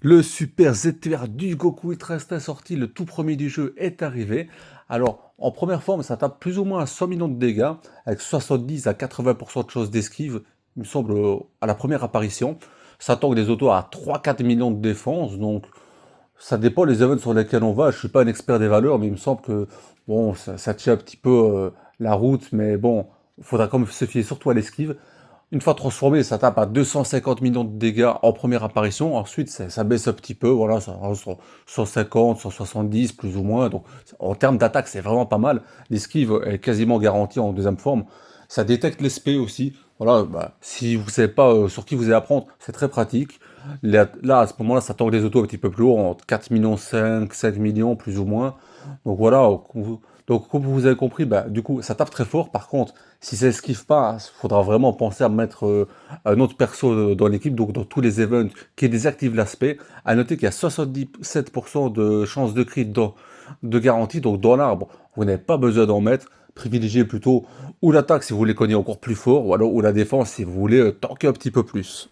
Le super ZTR du Goku Ultra Instinct sorti, le tout premier du jeu, est arrivé. Alors, en première forme, ça tape plus ou moins à 100 millions de dégâts, avec 70 à 80% de choses d'esquive, il me semble, à la première apparition. Ça tank des autos à 3-4 millions de défense, donc ça dépend les events sur lesquels on va. Je suis pas un expert des valeurs, mais il me semble que bon, ça tient un petit peu la route, mais bon, il faudra quand même se fier surtout à l'esquive. Une fois transformé, ça tape à 250 millions de dégâts en première apparition. Ensuite, ça baisse un petit peu. Voilà, ça reste sur 150, 170 plus ou moins. Donc, en termes d'attaque, c'est vraiment pas mal. L'esquive est quasiment garantie en deuxième forme. Ça détecte l'SP aussi. Voilà, bah, si vous savez pas sur qui vous allez apprendre, c'est très pratique. Là, à ce moment-là, ça tank des autos un petit peu plus haut, entre 4 millions 5 millions plus ou moins. Donc voilà, donc comme vous avez compris, bah, du coup, ça tape très fort. Par contre, si ça esquive pas, il faudra vraiment penser à mettre un autre perso dans l'équipe, donc dans tous les events qui désactive l'aspect. À noter qu'il y a 77% de chances de crit de garantie, donc dans l'arbre, vous n'avez pas besoin d'en mettre. Privilégiez plutôt ou l'attaque si vous voulez cogner encore plus fort, ou alors ou la défense si vous voulez tanker un petit peu plus.